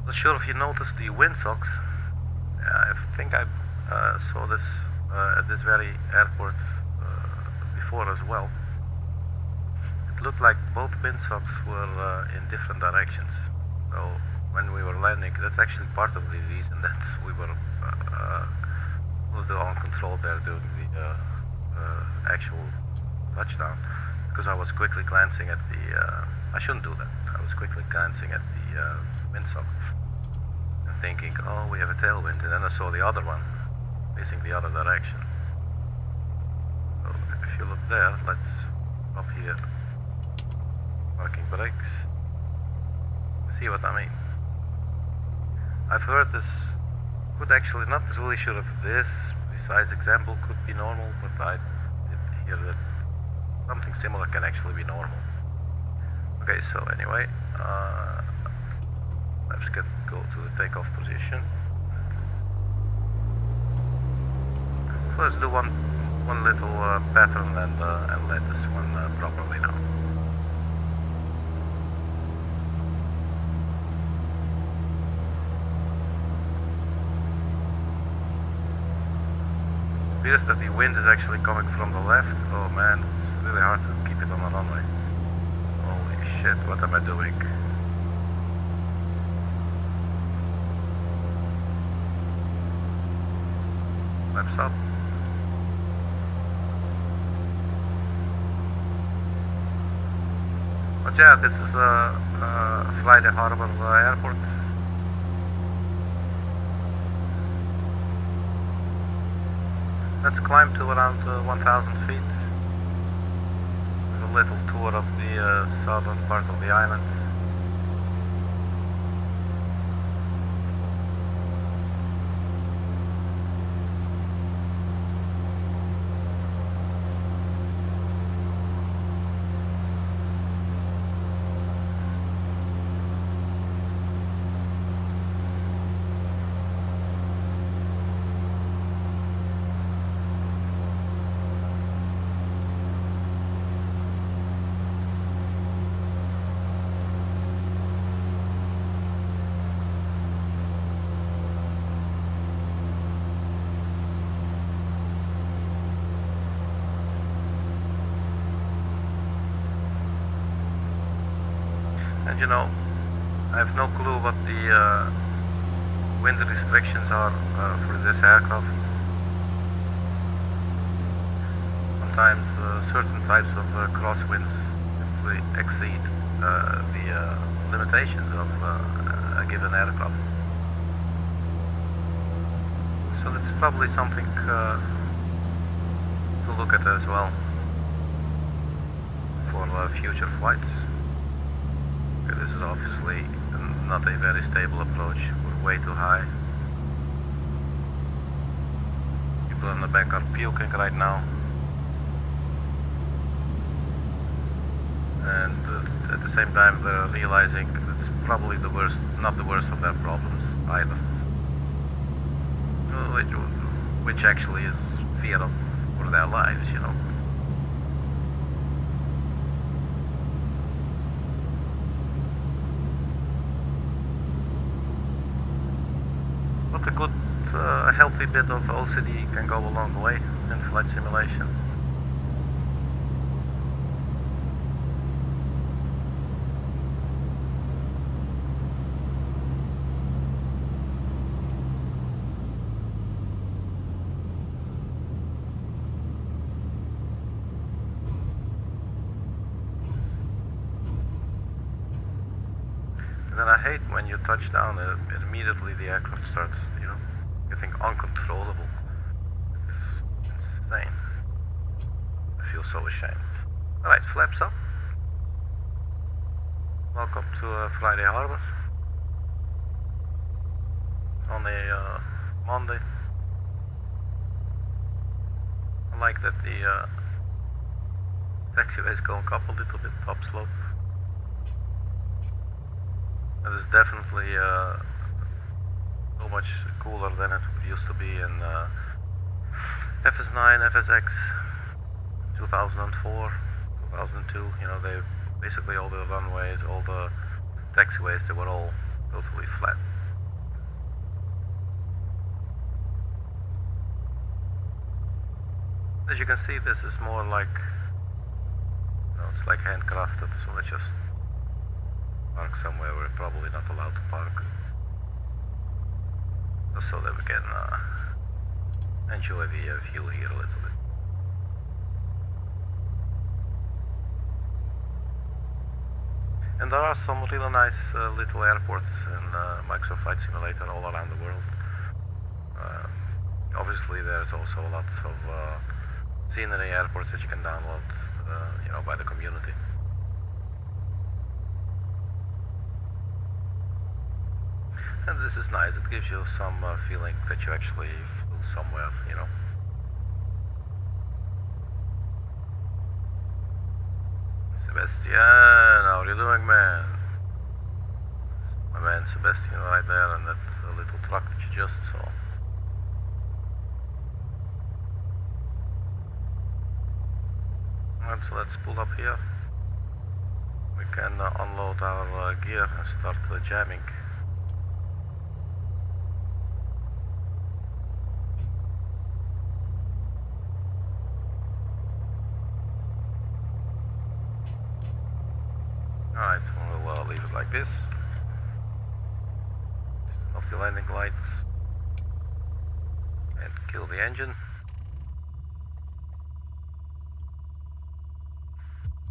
Not sure if you noticed the windsocks. I think I saw this at this very airport before as well. It looked like both windsocks were in different directions. So when we were landing, that's actually part of the reason that we were on control there during the actual touchdown. Because I was quickly glancing at the, I shouldn't do that. I was quickly glancing at the windsock. Thinking, oh, we have a tailwind, and then I saw the other one facing the other direction. So if you look there, let's stop here, parking brakes, see what I mean. I've heard this could actually, not really sure if this precise example could be normal, but I did hear that something similar can actually be normal. Okay, so anyway, let's go to the takeoff position. So let's do one little pattern and let this one properly now. Appears that the wind is actually coming from the left. Oh man, it's really hard to keep it on the runway. Holy shit, what am I doing? Flaps up. But yeah, this is Friday Harbor Airport. Let's climb to around 1,000 feet. There's a little tour of the southern part of the island. And you know, I have no clue what the wind restrictions are for this aircraft. Sometimes certain types of crosswinds simply exceed the limitations of a given aircraft. So it's probably something to look at as well for future flights. Okay, this is obviously not a very stable approach. We're way too high. People in the back are puking right now. And at the same time they're realizing it's probably the worst, not the worst of their problems either. Which actually is fear for their lives, you know. But a good, a healthy bit of OCD can go a long way in flight simulation. And then I hate when you touch down and immediately the aircraft starts, you know, getting uncontrollable. It's insane. I feel so ashamed. Alright, flaps up. Welcome to Friday Harbor. On a Monday. I like that the taxiway is going up a little bit upslope. It is definitely so much cooler than it used to be in FS9, FSX, 2004, 2002. You know, they basically all the runways, all the taxiways, they were all totally flat. As you can see, this is more like, you know, it's like handcrafted, so let's just park somewhere we're probably not allowed to park, just so that we can enjoy the view here a little bit. And there are some really nice little airports in Microsoft Flight Simulator all around the world. Obviously there's also lots of scenery airports that you can download, you know, by the community. And this is nice, it gives you some feeling that you actually flew somewhere, you know. Sebastian, how are you doing, man? My man Sebastian right there in that little truck that you just saw. And so let's pull up here. We can unload our gear and start jamming. Alright, we'll leave it like this. Turn off the landing lights and kill the engine.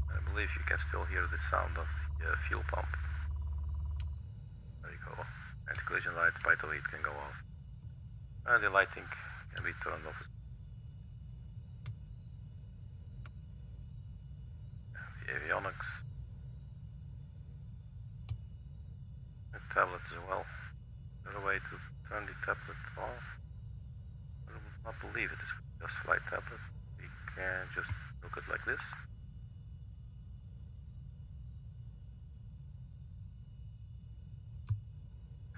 I believe you can still hear the sound of the fuel pump. There you go. Anti-collision light, vital heat can go off. And the lighting can be turned off. The avionics. The tablet as well. Is there a way to turn the tablet off? I would not believe it is just flight tablet. We can just look it like this.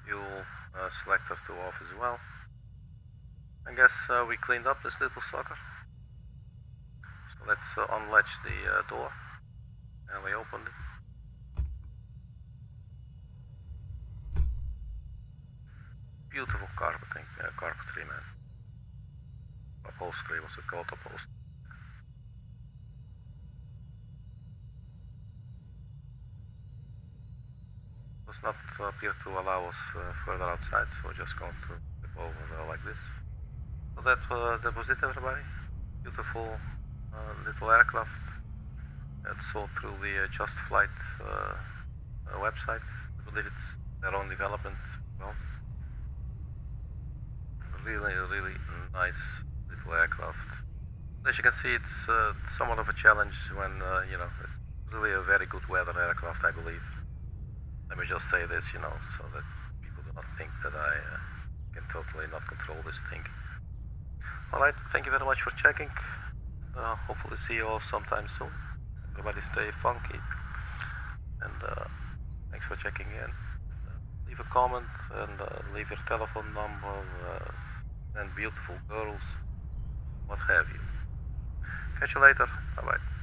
Fuel selector to off as well. I guess we cleaned up this little sucker. So let's unlatch the door. And we opened it. Beautiful carpeting, carpentry, man. Upholstery, what's it called? Upholstery. Does not appear to allow us further outside, so we're just going to flip over like this. So that was it, everybody. Beautiful little aircraft. It's sold through the Just Flight website. I believe it's their own development. Well, Really, really nice little aircraft. As you can see, it's somewhat of a challenge when, it's really a very good weather aircraft, I believe. Let me just say this, so that people do not think that I can totally not control this thing. Alright, thank you very much for checking. Hopefully see you all sometime soon. Everybody stay funky. And thanks for checking in. Leave a comment and leave your telephone number and beautiful girls, what have you. Catch you later. Bye bye.